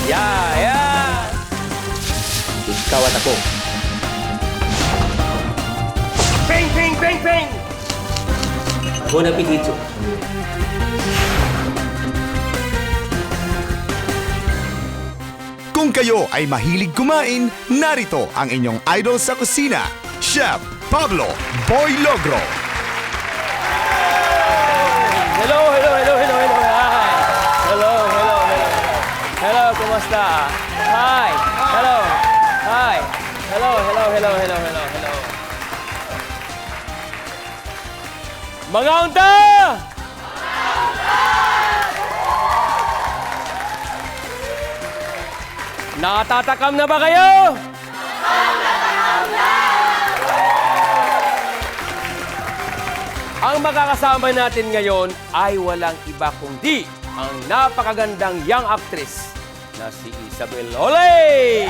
Yeah! Ikaw at ako. Ping, ping, ping, ping! Bon appetito. Kung kayo ay mahilig kumain, narito ang inyong idol sa kusina, Chef Pablo Boy Logro. Hello, hello, hello, hello, hello. Hi. Hello, hello, hello. Hello, kumusta? Hi. Hello. Hi. Hello, hello, hello, hello, hello, hello. Mga unta! Natatakam na ba kayo? Ang makakasama natin ngayon ay walang iba kundi ang napakagandang young actress na si Isabel Olay!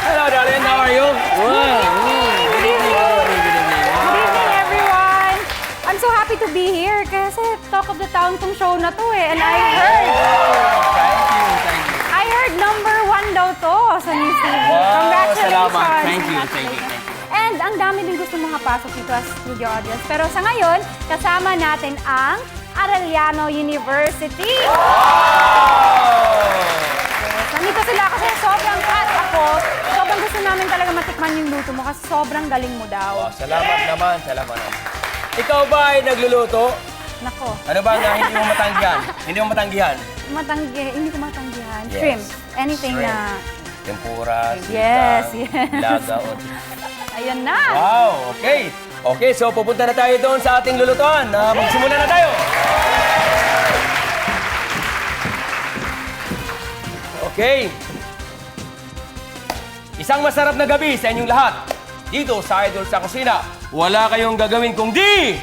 Hello, darling. How are you? Wow. Good evening. Good evening. Good evening, everyone! I'm so happy to be here kasi Talk of the Town tong show na to eh. And I heard, Thank you. I heard #1 daw to sa News TV. Congratulations! Salamat. Thank you. And ang dami din gusto mga pasok dito sa studio audience. Pero sa ngayon, kasama natin ang Arellano University. Yes, nandito sila kasi sobrang hot ako. Sobrang gusto namin talaga matikman yung luto mo kasi sobrang galing mo daw. Oh, salamat naman. Salamat naman. Ikaw ba ay nagluluto? Nako. Ano ba nga hindi mo matanggihan? Hindi mo matanggihan? Hindi ko matanggihan. Yes. Shrimp. Anything Shrimp. na... Tempura, Yes, sitaw, yes. laga, o... Ayun na. Wow, okay. Okay, so pupunta na tayo doon sa ating lulutuan. Magsimula na tayo. Okay. Isang masarap na gabi sa inyong lahat. Dito sa Idol sa Kusina, wala kayong gagawin kung di...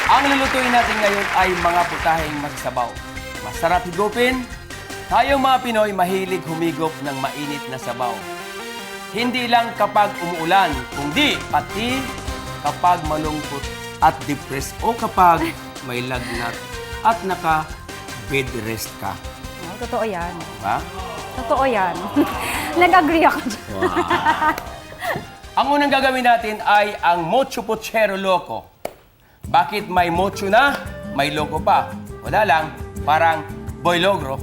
Ang lulutuin natin ngayon ay mga putaheng masasabaw. Masarap higupin. Tayong mga Pinoy mahilig humigop ng mainit na sabaw. Hindi lang kapag umuulan, kundi pati kapag malungkot at depressed o kapag may lagnat at naka-bed rest ka. Oh, totoo yan. Ha? Totoo yan. Nag-agree ako dyan. Ang unang gagawin natin ay ang Mocho Puchero Loco. Bakit may mocho na, may loco pa? Wala lang, parang Boy Logro.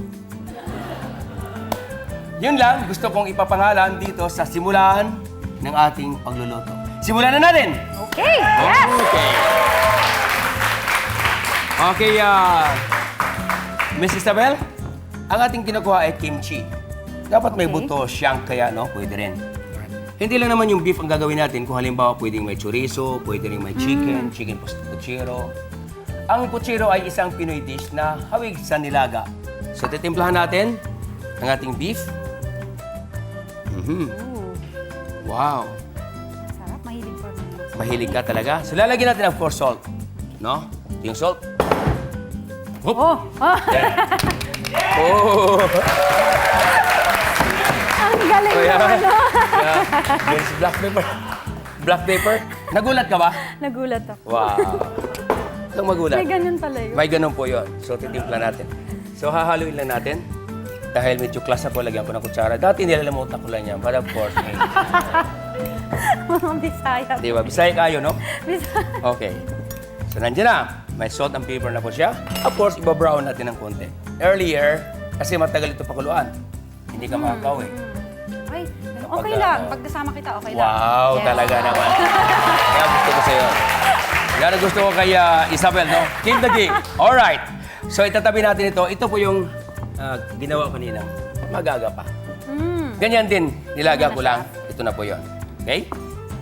Yun lang, gusto kong ipapangalan dito sa simulan ng ating pagluluto. Simulan na natin! Okay, yes! Okay. Okay, Miss Isabel, ang ating kinukuha ay kimchi. Dapat may Okay. buto siyang kaya, no? Pwede rin. Hindi lang naman yung beef ang gagawin natin. Kung halimbawa, pwedeng may chorizo, pwede rin may chicken, chicken puchero. Ang puchero ay isang Pinoy dish na hawig sa nilaga. So, titimplahan natin ang ating beef. Ooh, Wow! sarap. Mahilig ko rin. Mahilig ka talaga. So, lalagyan natin, of course, salt. No? Ito yung salt. Whoop! Oh, oh. Oh! Ang galing So, yeah. naman, no? Yeah. There's black pepper. Black pepper. Nagulat ka ba? Nagulat ako. Wow. Itong magulat. May ganun pala yun. May ganun po yun. So, titimpla natin. So, hahaluin lang natin. Dahil medyo class ako, lagyan ko ng kutsara. Dati nilalamutan ko lang yan. But of course, Mga Bisaya. di ba? Bisaya kayo, no? Bisaya. Okay. So, nandiyan na. May salt and pepper na po siya. Of course, iba-brown natin ng konti. Earlier, kasi matagal ito pakuluan. Hindi ka makakauwi. Ay, Kapag, okay lang. Pag kasama kita, okay lang. Wow, Yes. talaga naman. Kaya gusto ko sa'yo. Kaya gusto ko kay Isabel, no? King the King. Alright. So, itatabi natin ito. Ito po yung ginawa kanina. Magaga pa. Ganyan din. Nilaga ko lang. Ito na po yun. Okay?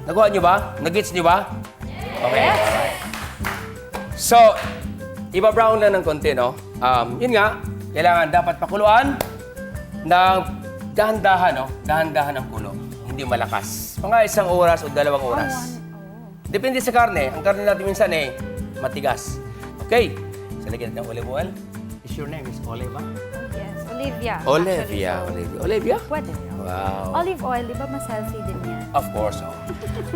Nakuha nyo ba? Nag-gets nyo ba? Okay. Alright. So, iba-brown lang ng konti, no? Yun nga, kailangan dapat pakuluan ng dahan-dahan, no? Dahan-dahan ang kulo. Hindi malakas. Mga 1 oras o 2 oras. Depende sa karne. Ang karne natin minsan matigas. Okay. So, lagyan natin ng olive oil. Is your name is Oliva? Yes, Olivia. Olivia. Olivia? Pwede. Wow. Olive oil, di ba mas healthy din yan? Of course, oh.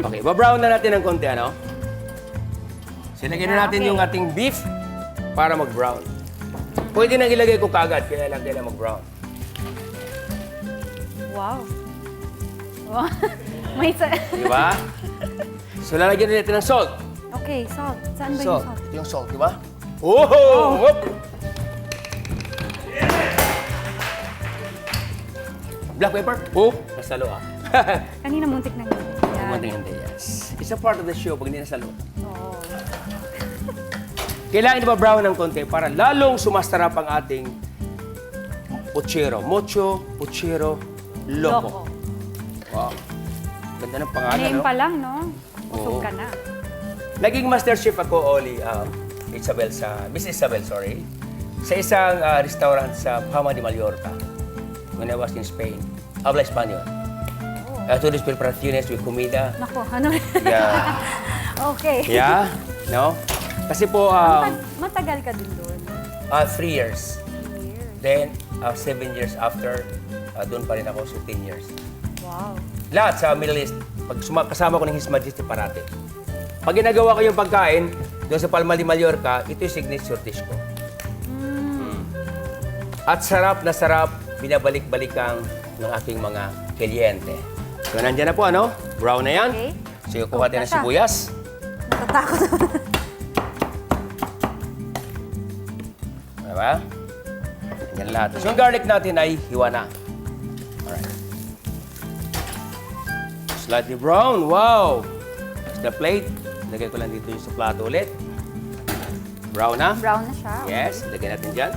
Okay, babrown na natin ng konti, ano? Silagyan na natin Okay. yung ating beef para mag-brown. Pwede nang ilagay ko kagad, kaya lang kailangan mag-brown. Wow. Wow. May Di ba? So, lalagyan na natin ng salt. Okay, salt. Saan ba yung Salt. salt? Ito yung salt, di ba? Oh! Whoop! Black pepper? Oh! Nasalo ah. Kanina muntik na yun. Yan. Kumunting hindi, yes. It's a part of the show pag hindi nasalo. Oo. Kailangan iba-brown ng konti para lalong sumasarap ang ating puchero. Mocho, puchero, loco. Wow. Ganda ng pangalan, Name no? pa lang, no? Busog Oo. ka na. Naging master chef ako, Oli, Miss Isabel, sorry, sa isang restaurant sa Palma de Mallorca when I was in Spain. Habla Español. Todas las preparaciones with comida. Nako, ano? Yeah. Okay. Yeah? No? Kasi po, Matagal ka din doon. 3 years. Years. Then, 7 years after, doon pa rin ako, so 10 years. Wow. Lahat sa Middle East, pag kasama ko ng His Majesty parate. Pag ginagawa ko yung pagkain, doon sa Palma de Mallorca, ito yung signature dish ko. At sarap na sarap, binabalik-balikan ng aking mga kliyente. So, nandiyan na po, ano? Brown na yan. Okay. So, kukuha tayo ng Basta. sibuyas. Natatakot. Diba? Yan lahat. So, yung garlic natin ay hiwa na. Alright. Slightly brown. Wow! It's the plate. Lagay ko lang dito yung sa plato ulit. Brown na. Brown na siya. Yes, lagyan natin dyan.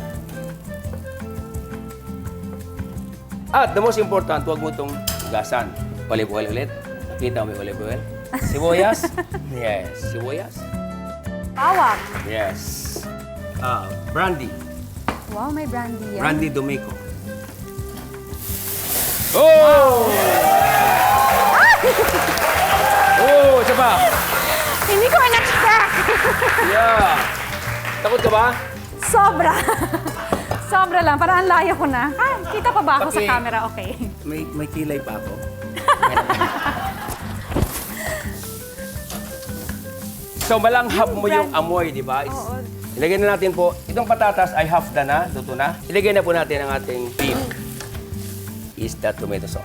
At the most important, huwag mo itong gasan. Olive oil ulit. Nakita mo yung olive oil? Sibuyas. Yes, sibuyas. Bawang. Yes. Brandy. Wow, may brandy yan. Brandy Domico. Oh! Oh, isa pa. Hindi ko in-expect. Yeah. Takot ka ba? Sobra. Sobra lang. Parang ang layo ko na. Kita pa ba ako sa Okay. camera? Okay. May kilay pa ako. So, malanghap mo yung amoy, di ba? Oo. Ilagay na natin po, itong patatas ay half done na, luto na. Ilagay na po natin ang ating beef. Is that tomato sauce.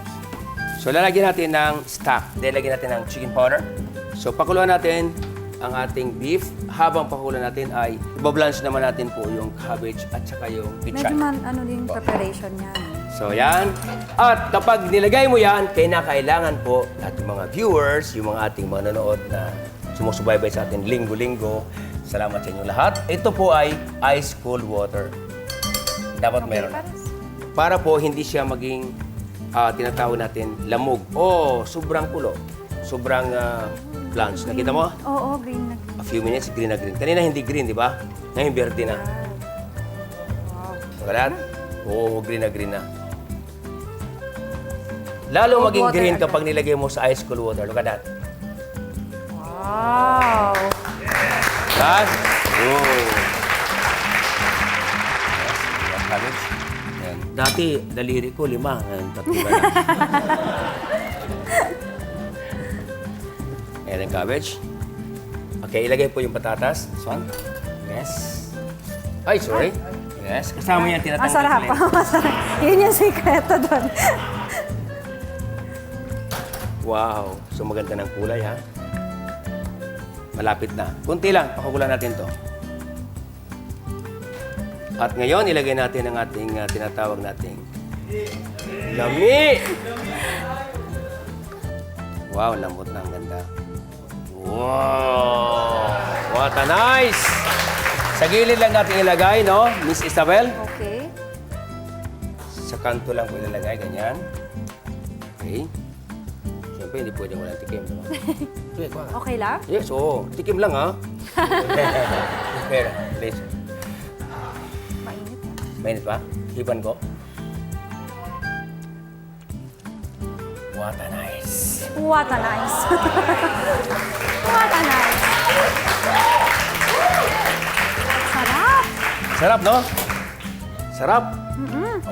So, lalagyan natin ng stock. Then, lagyan natin ng chicken powder. So, pakuluan natin ang ating beef. Habang pakuluan natin ay ibablanch naman natin po yung cabbage at saka yung Medyo pichay. ano din preparation yan. So, yan. At kapag nilagay mo yan, kailangan po lahat ng mga viewers, yung mga ating mga nanonood na sumusubaybay sa atin linggo-linggo, salamat sa inyong lahat. Ito po ay ice cold water. Dapat meron. Para po hindi siya maging tinatawag natin lamog. Oh, sobrang kulo. Sobrang blanch. Nakita mo? Oo, green na green. A few minutes, green na green. Kanina hindi green, di ba? Ngayon, verde na. Wow. Wala? Oo, green na green na. Lalo Cold maging water green agad. kapag nilagay mo sa ice cold water. Look at that. Wow. Right? Oh. Yes, cabbage. Ayan. Dati, daliri ko, 5. Ngayon, 3 na lang. Ayan ang cabbage. Okay, ilagay po yung patatas. This one. Yes. Ay, sorry. Yes, kasama yan tinatanggal Masarap. ko lang. Masarap. Yun yung sikreto doon. Wow. So, maganda ng kulay, ha? Malapit na. Kunti lang, pakukulan natin to. At ngayon, ilagay natin ang ating tinatawag nating lami! Wow, lambot na, ang ganda. Wow! What a nice! Sa gilid lang natin ilagay, no? Miss Isabel? Okay. Sa kanto lang po ilalagay, ganyan. Okay. Siyempre, hindi pwede walang tikim, diba? Sige, kuha ka. Okay lang? Yes, oo. Tikim lang, ha? Pero, please. Mainit na. Mainit pa? Hipan ko. What a nice. What a nice. What a nice. Sarap. Sarap, no? Sarap.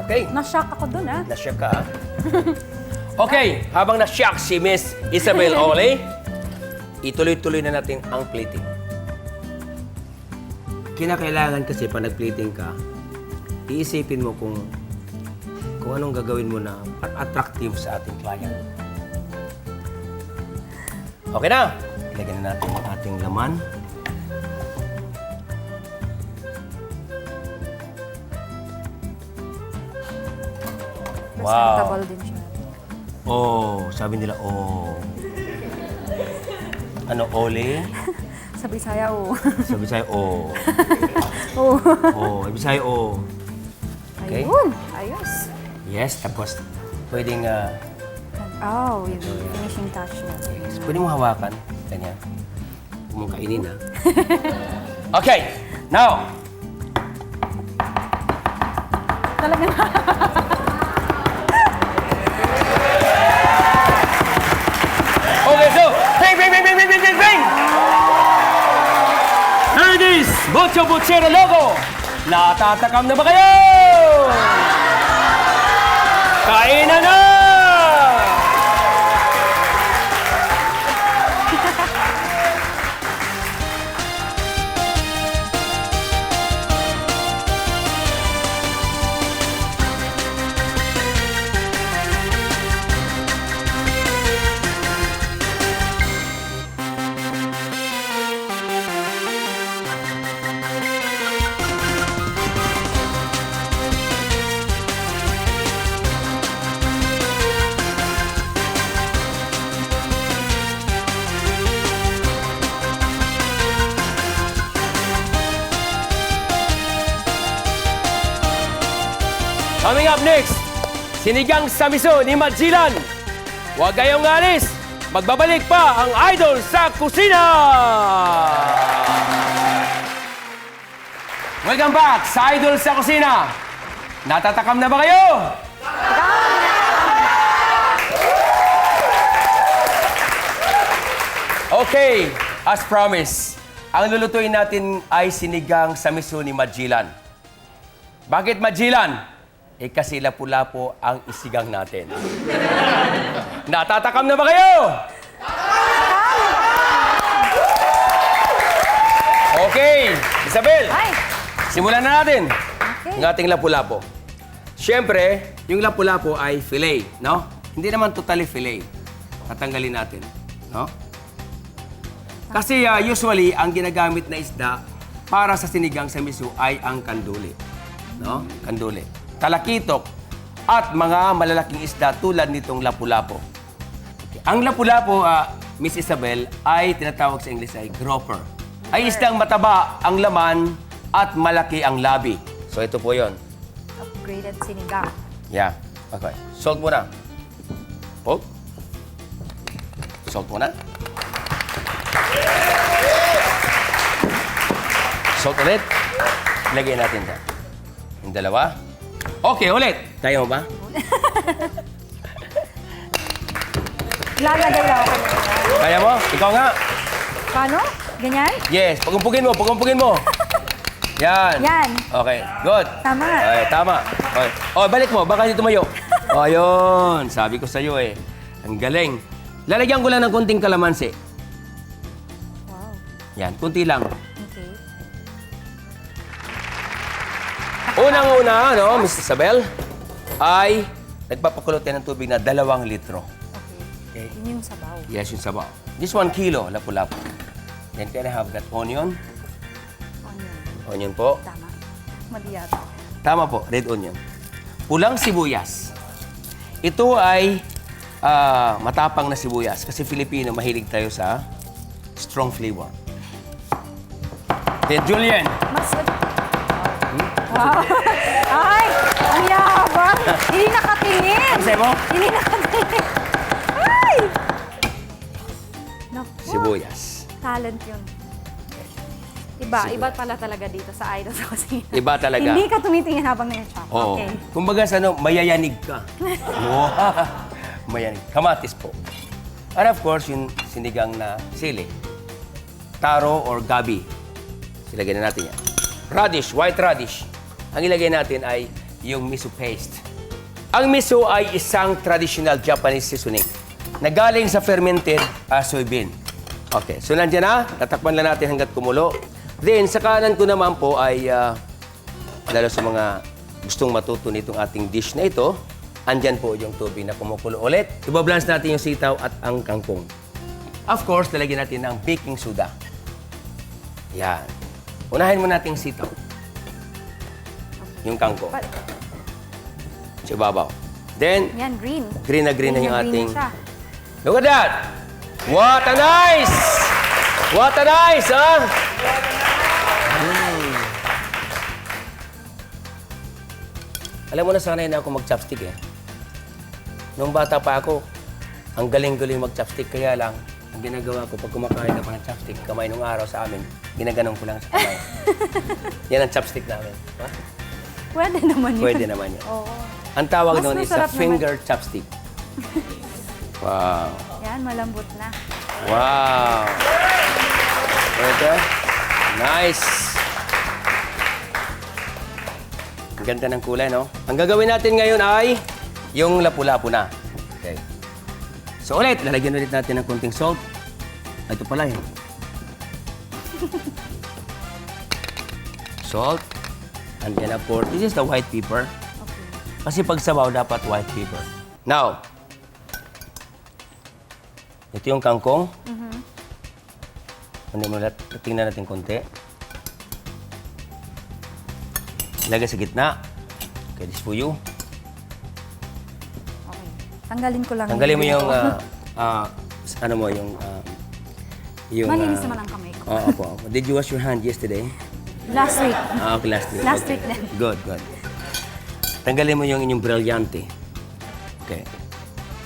Okay. Na-shock ako dun, ah. Na-chef ka, ha? Okay, habang na-shock si Miss Isabel Ole, ituloy-tuloy na natin ang plating. Kinakailangan kasi pag nag-plating ka, iisipin mo kung anong gagawin mo na attractive sa ating client. Okay na. Ilagyan na natin ang ating laman. Wow. Presentable din siya. Oh, sabi nila, oh. Ano, ole? Sa Bisaya, oh. Sa Bisaya, oh. Oh. Oh, sa Bisaya, oh. Okay? Ayun. Ayos. Yes, tapos pwedeng, Oh, yung finishing touch na. pwede mo hawakan. Ganyan. Huwag mong kainin, ha? Okay, now. Talaga na. Okay, so, bing, bing, bing, bing, bing, bing, bing, bing! Here it is, Bocho Bochero logo! Natatakam na ba kayo? Kainan na! Coming up next, sinigang sa miso ni Majilan. Huwag kayong alis, magbabalik pa ang idol sa kusina! Welcome back sa Idol sa Kusina. Natatakam na ba kayo? Okay, as promised, ang lulutuin natin ay sinigang sa miso ni Majilan. Bakit Majilan? Eh kasi lapu-lapo ang isigang natin. Natatakam na ba kayo? Okay, Isabel, Ay. simulan na natin Okay. ang ating lapu-lapo. Siyempre, yung lapu-lapo ay fillet, no? Hindi naman totally fillet. Tatanggalin natin, no? Kasi usually, ang ginagamit na isda para sa sinigang sa miso ay ang kanduli. No? Kanduli. Talakitok at mga malalaking isda tulad nitong lapu-lapo. Okay. Ang lapu-lapo, Miss Isabel, ay tinatawag sa English ay grouper. Ay isdang mataba ang laman at malaki ang labi. So ito po yon. Upgraded sinigang. Yeah. Okay. Salt muna. Oh. Salt muna. Salt ulit. Lagyan natin dyan. Yung dalawa. Okay, ulit. Kaya mo ba? Lalagay lang ako. Kaya mo? Ikaw nga. Paano? Ganyan? Yes. Pagumpugin mo. Pagumpugin mo. Yan. Yan. Okay. Good. Tama. Okay, tama. Okay. Oh, balik mo. Baka hindi tumayo. Oh, yun. Sabi ko sa'yo eh. Ang galing. Lalagyan ko lang ng konting kalamansi. Wow. Yan. Kunti lang. Okay. Unang-una, no, Miss Isabel, ay nagpapakulot yan ng tubig na 2 litro. Okay. Okay. Yun yung sabaw. Yes, yung sabaw. This 1 kilo, lapu-lapu. Then can I have that onion? Onion. Onion po. Tama. Mali yata. Tama po, red onion. Pulang sibuyas. Ito ay matapang na sibuyas kasi Filipino, mahilig tayo sa strong flavor. Then Julian. Mas... Wow. Ay! Ang yabang! Hindi nakatingin! Kasi mo? Hindi nakatingin! Ay! Naku. Sibuyas. Talent yun. Iba, Sibuyas. iba pala talaga dito sa Idol sa Kusina. Iba talaga. Hindi ka tumitingin habang nag-chop. Oo. Okay. Kumbaga sa ano, mayayanig ka. Wow. Mayanig. Kamatis po. And of course, yung sinigang na sili. Taro or gabi. Silagay na natin yan. Radish, white radish. Ang ilagay natin ay yung miso paste. Ang miso ay isang traditional Japanese seasoning na galing sa fermented soybean. Okay, so nandiyan na. Tatakpan lang natin hanggat kumulo. Then, sa kanan ko naman po ay, lalo sa mga gustong matuto nitong ating dish na ito, andyan po yung tubig na kumukulo ulit. Ibabalance natin yung sitaw at ang kangkong. Of course, lalagyan natin ng baking soda. Yan. Unahin mo natin yung sitaw. Yung kangkong. Sa ibabaw. Then, Yan, green. green na green na yung na ating... siya. Look at that! What a nice! What a nice, ha? Alam mo na, sanay na ako mag-chopstick eh. Nung bata pa ako, ang galing-galing mag-chopstick. Kaya lang, ang ginagawa ko, pag kumakain ako ng chopstick, kamay nung araw sa amin, ginaganong ko lang sa kamay. Yan ang chopstick namin. Ha? Pwede naman yun. Pwede naman yun. Oo. Ang tawag Mas doon is a masarap naman. finger chopstick. Wow. Yan, malambot na. Wow. Pwede? Nice. Ang ganda ng kulay, no? Ang gagawin natin ngayon ay yung lapu-lapu na. Okay. So ulit, lalagyan ulit natin ng konting salt. Ay, ito pala eh. Salt. And then of course, this is the white pepper. Okay. Kasi pag sabaw, dapat white pepper. Now, ito yung kangkong. Hindi mo lahat, tingnan natin konti. Ilagay sa gitna. Okay, this for you. Okay. Tanggalin ko lang. Tanggalin mo yung, ano mo, yung... Malinis naman ang kamay ko. Opo. Did you wash your hand yesterday? Last week. Okay, last week. Last Okay. week din. Good, good. Tanggalin mo yung inyong brilyante. Okay.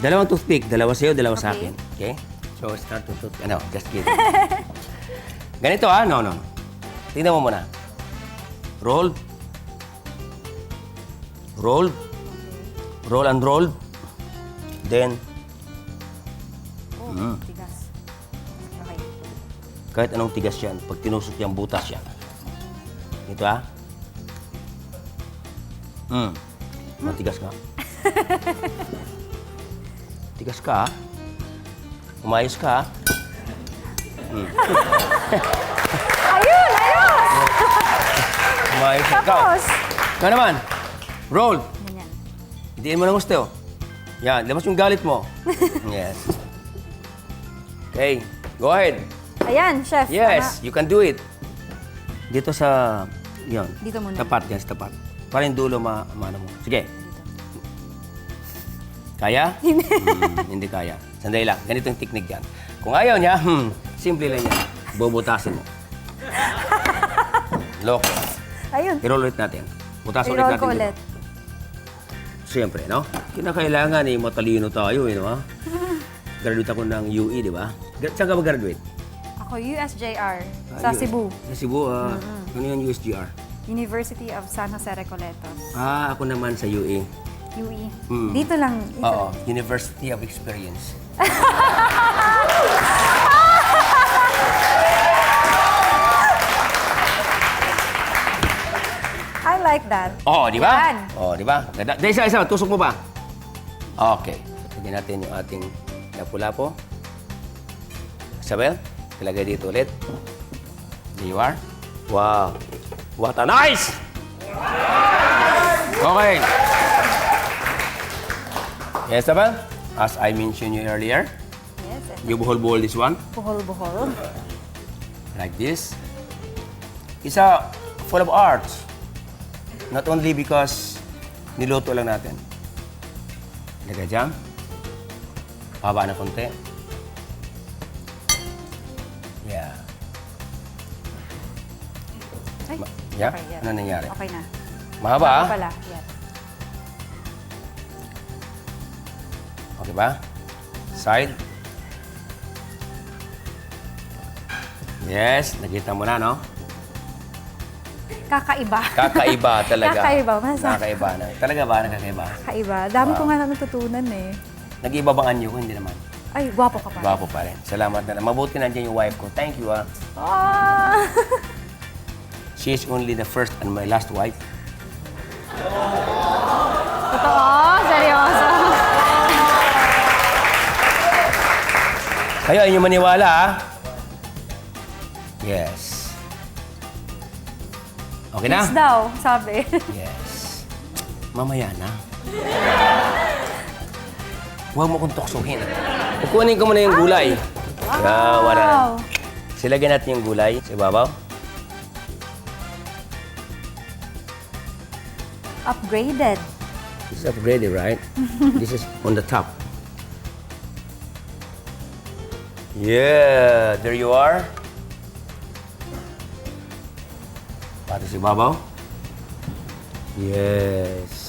Dalawang toothpick. Dalawa sa'yo, dalawa sa Okay. akin. Okay? So, start to toothpick. Ano, just kidding. Ganito, No. Tingnan mo muna. Roll. Roll. Roll and roll. Then, Oh, tigas. Okay. kahit anong tigas yan, pag tinusok yan, butas yan. Ito, Matigas ka. Tigas ka, Umayos ka, Ayun! Umayos ka. Ikaw. Tapos, Ikaw naman. Roll. ganyan. Itiin mo ng gusto. Yan, labas yung galit mo. Yes. Okay, go ahead. Ayan, chef. Yes, you can do it. Dito sa, yan. Dito muna. Tapat, yan, sa tapat. Para yung dulo maano mo. Sige. Kaya? Hindi kaya. Sandali lang. Ganito yung technique yan. Kung ayaw niya, simple lang yan. Bubutasin mo. Loko. Ayun. I-roll ulit natin. Butasin ulit I-roll natin. ko dito. ulit. Siyempre, no? Kinakailangan matalino tayo, no? Ha? Graduate ako ng UE, di ba? Saan ka mag-graduate? Ako, USJR. Sa Cebu. Sa Cebu, ano yung USGR? University of San Jose Recoletos. Ako naman sa UE. UE. Mm. Dito lang. Dito Oo, lang. University of Experience. I like that. Oo, di ba? Yan. Oo, di ba? Dahil isa, tusok mo ba? Okay. Lagyan natin yung ating lapu-lapo. Isabel, ilagay dito ulit. There you are. Wow. What a nice! Okay. Yes, Isabel? As I mentioned you earlier, Yes. you buhol-buhol this one. Buhol-buhol. Like this. It's a full of arts. Not only because niluto lang natin. Lagay dyan. Paba na konti. Yeah. Ay, Yeah? okay, yan. Ano nangyari? Okay na. Mahaba, Mahaba pala. Yan. Okay ba? Side. Yes, nakita mo na, no? Kakaiba. Kakaiba talaga. Kakaiba. Masarap. Kakaiba na. Talaga ba nakakaiba? Kakaiba. Dami ko nga natutunan eh. Nag-iba bang anyo ko? Hindi naman. Ay, gwapo ka pa. Gwapo pa rin. Salamat na lang. Mabuti nandiyan yung wife ko. Thank you, ah. Ah! She is only the first and my last wife. Totoo Oo, seryoso. Kayo, inyo maniwala, ha? Yes. Okay na? Yes daw, sabi. Yes. Mamaya na. Huwag mo kong tuksuhin. Kukunin ko muna yung gulay. Wala. Silagyan natin yung gulay sa ibabaw. Upgraded. This is upgraded, right? This is on the top. Yeah, there you are. Para sa ibabaw. Yes.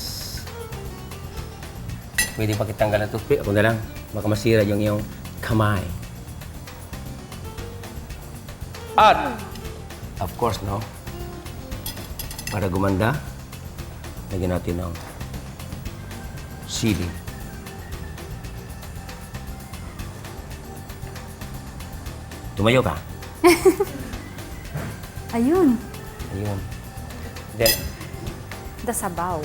Pwede pa kitanggal ng toothpick. Ako na lang. Baka masira yung iyong kamay. At, of course, no? Para gumanda, lagyan natin ng sili. Tumayo ka. Ayun. Ayun. Then, The sabaw.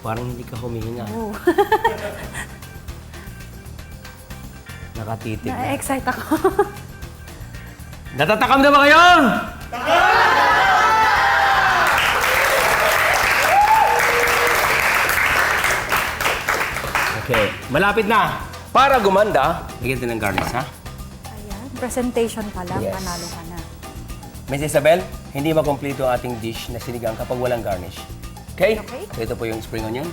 parang hindi ka humihinga. Oh. Nakatitig na. Na-excite ako. Natatakam na ba kayo? Okay, malapit na. Para gumanda, bigyan natin ng garnish, ha? Ayan, presentation pa lang, Yes. panalo ka na. Miss Isabel, hindi makompleto ang ating dish na sinigang kapag walang garnish. Okay? Okay. So ito po yung spring onion.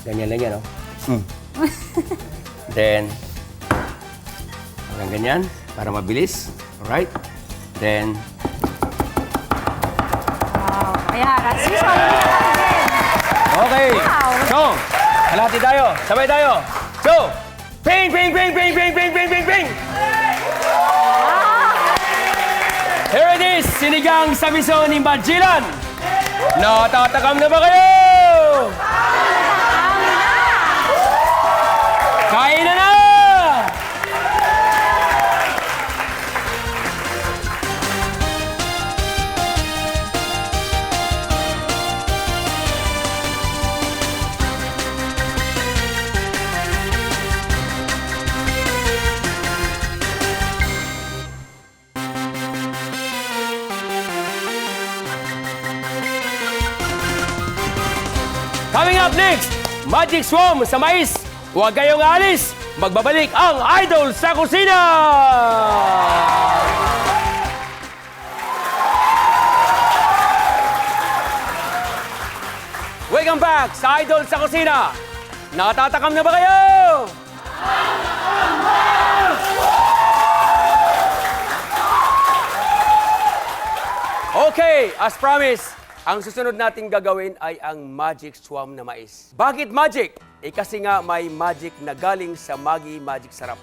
Ganyan lang yan, oh. Then, hanggang ganyan, para mabilis. Alright? Then, Wow. Ayan, as usual, hindi na lang din. okay. Wow. So, halati tayo. Sabay tayo. So, ping, ping, ping, ping, ping, ping, ping, ping, ping. Here it is, sinigang sa miso ni Magellan. Natatakam na ba kayo? Kain na na! Coming up next, Magic Swarm sa mais. Huwag kayong alis. Magbabalik ang Idol sa Kusina! Welcome back sa Idol sa Kusina. Natatakam na ba kayo? Okay, as promised, ang susunod nating gagawin ay ang Magic Swarm na mais. Bakit magic? Kasi nga may magic na galing sa Maggi Magic Sarap.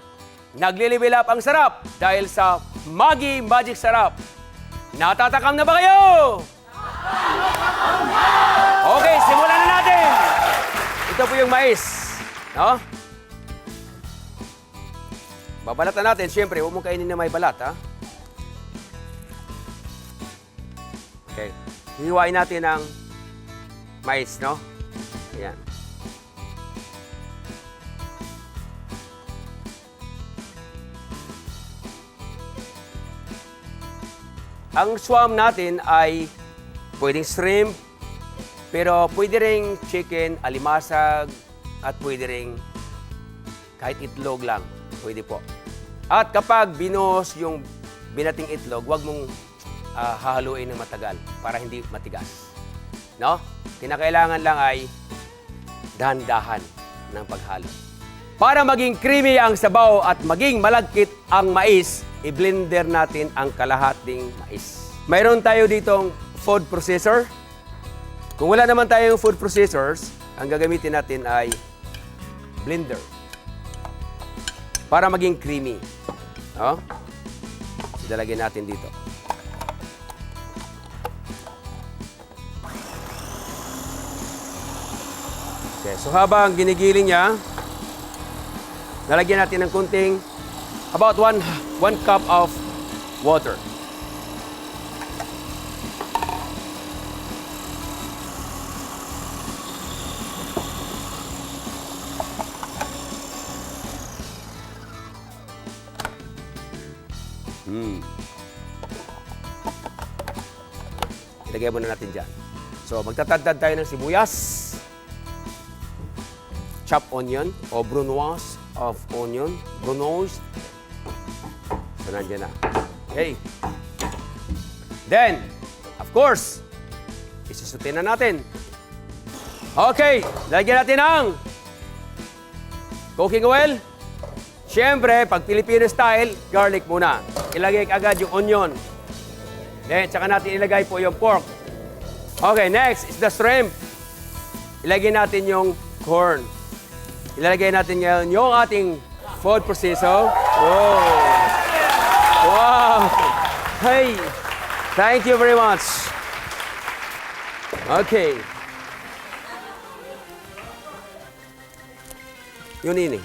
Nagli-level up ang sarap dahil sa Maggi Magic Sarap. Natatakam na ba kayo? Okay, simulan na natin. Ito po yung mais. No? Babalatan natin. Siyempre, huwag mong kainin na may balat, ha? Okay. Hihiwain natin ang mais, no? Ayan. Ang swam natin ay pwedeng shrimp, pero pwede ring chicken, alimasag, at pwede ring kahit itlog lang. Pwede po. At kapag binuhos yung binating itlog, huwag mong hahaluin ng matagal para hindi matigas. No? Kinakailangan lang ay dahan-dahan ng paghalo. Para maging creamy ang sabaw at maging malagkit ang mais, i-blender natin ang kalahating mais. Mayroon tayo ditong food processor. Kung wala naman tayong food processors, ang gagamitin natin ay blender. Para maging creamy. No? Idalagay natin dito. Okay, so habang ginigiling niya, lalagyan natin ng kunting, about 1 cup of water. Ilagay muna natin dyan. So, magtatadtad tayo ng sibuyas. Chopped onion o brunoise of onion. Brunoise. So, nandiyan na. Okay. Then, of course, isusutin na natin. Okay, lagyan natin ng cooking oil. Siyempre, pag Filipino style, garlic muna. Ilagay agad yung onion. Then, tsaka natin ilagay po yung pork. Okay, next is the shrimp. Ilagay natin yung corn. Ilalagay natin ngayon yung ating food processor. Wow! Wow! Hey! Thank you very much. Okay. Yun ini.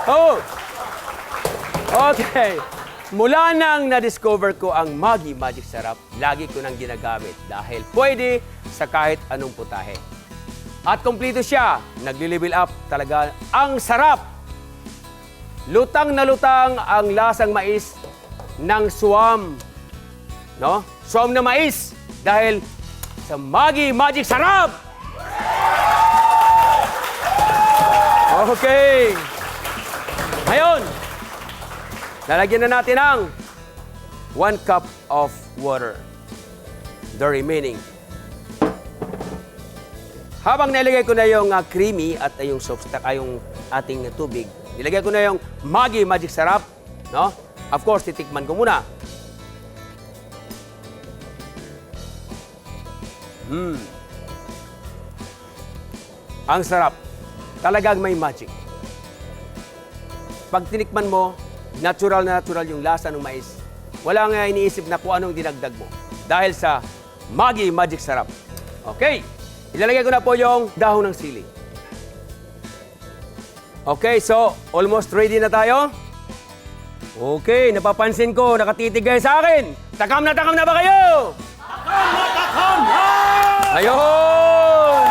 Oh! Okay. Mula nang na-discover ko ang Maggi Magic Sarap, lagi ko nang ginagamit dahil pwede sa kahit anong putahe. At kumpleto siya, nagli-level up talaga. Ang sarap! Lutang na lutang ang lasang mais ng suwam. No? Suwam na mais dahil sa Maggi Magic Sarap! Okay. Ngayon, lalagyan na natin ang 1 cup of water. The remaining. Habang nilagay ko na yung creamy at yung soft stock, yung ating tubig, nilagay ko na yung Maggi Magic Sarap. No? Of course, titikman ko muna. Ang sarap. Talagang may magic. Pag tinikman mo, natural na natural yung lasa ng mais. Wala nga iniisip na kung anong dinagdag mo. Dahil sa Maggi Magic Sarap. Okay. Ilalagay ko na po yung dahon ng sili. Okay, so almost ready na tayo. Okay, napapansin ko, nakatitig kayo sa akin. Takam na ba kayo? Takam na! Ayun!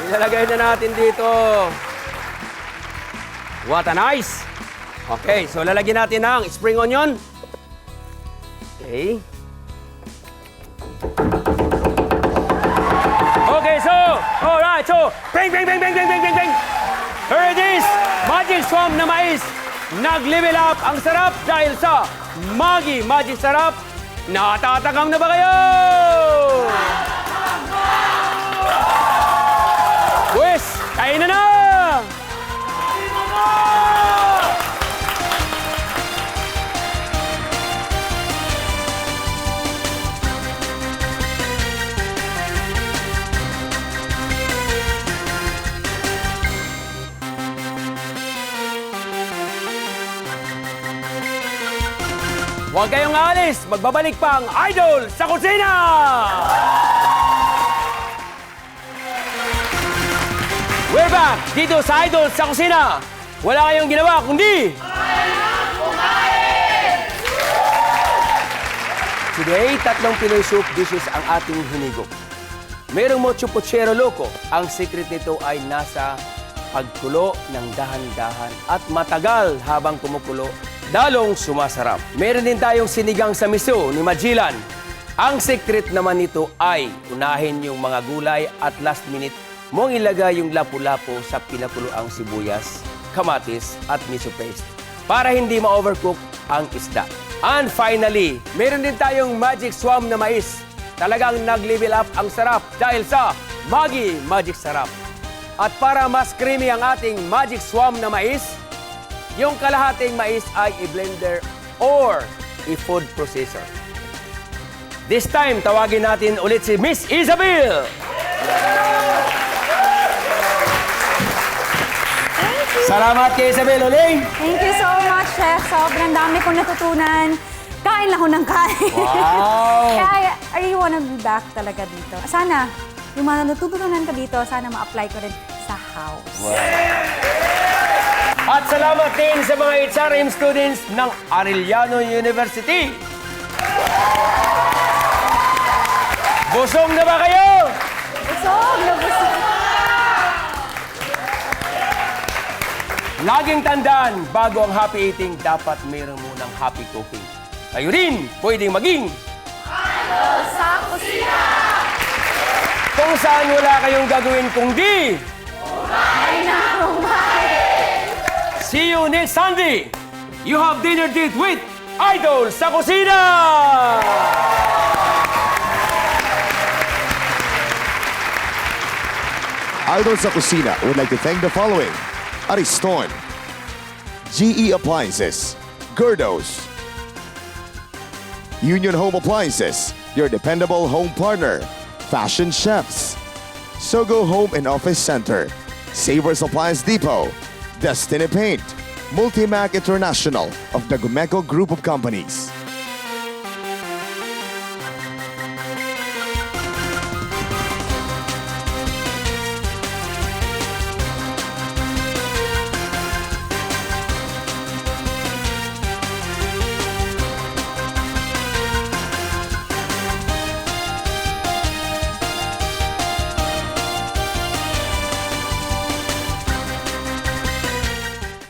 Ilalagay na natin dito. What a nice! Okay, so lalagyan natin ng spring onion. Okay. Okay, so, alright, so, bang, bang, bang, bang, bang, bang, bang, bang. Here it is, Magic Swamp na mais. Nag-level up ang sarap dahil sa Maggi Magic Sarap. Natatakam na ba kayo? Pues, kain na na! Huwag kayong aalis! Magbabalik pa ang Idol sa Kusina! We're back dito sa Idol sa Kusina! Wala kayong ginawa kundi... Today, 3 Pinoy soup dishes ang ating hinigop. Merong Mocho Pochero Loco. Ang secret nito ay nasa pagkulo ng dahan-dahan at matagal habang kumukulo, dalong sumasarap. Meron din tayong sinigang sa miso ni Magellan. Ang secret naman nito ay unahin yung mga gulay at last minute mong ilagay yung lapu-lapu sa pinakuloang sibuyas, kamatis at miso paste para hindi ma-overcook ang isda. And finally, meron din tayong Magic Swamp na mais. Talagang nag-level up ang sarap dahil sa Maggi Magic Sarap. At para mas creamy ang ating Magic Swamp na mais, yung kalahating mais ay i-blender or i-food processor. This time, tawagin natin ulit si Miss Isabel! Salamat kay Isabel uling! Thank you so much, Chef. Sobrang dami kong natutunan. Kain lang ako ng kain. Wow! Kaya I really wanna be back talaga dito. Sana, yung mga natutunan ko dito, sana ma-apply ko rin sa house. At salamat din sa mga HRM students ng Arellano University. Busog na ba kayo? Busog na busog. Laging tandaan, bago ang happy eating, dapat mayroon munang happy cooking. Kayo rin pwedeng maging Sa kusina! kung saan wala kayong gagawin kung di. See you next Sunday. You have dinner date with Idol sa Kusina! Idol sa Kusina would like to thank the following: Ariston, GE Appliances, Gerdos, Union Home Appliances, your dependable home partner, Fashion Chefs, Sogo Home and Office Center, Savers Appliance Depot, Destiny Paint, Multimac International of the Gumeco Group of Companies,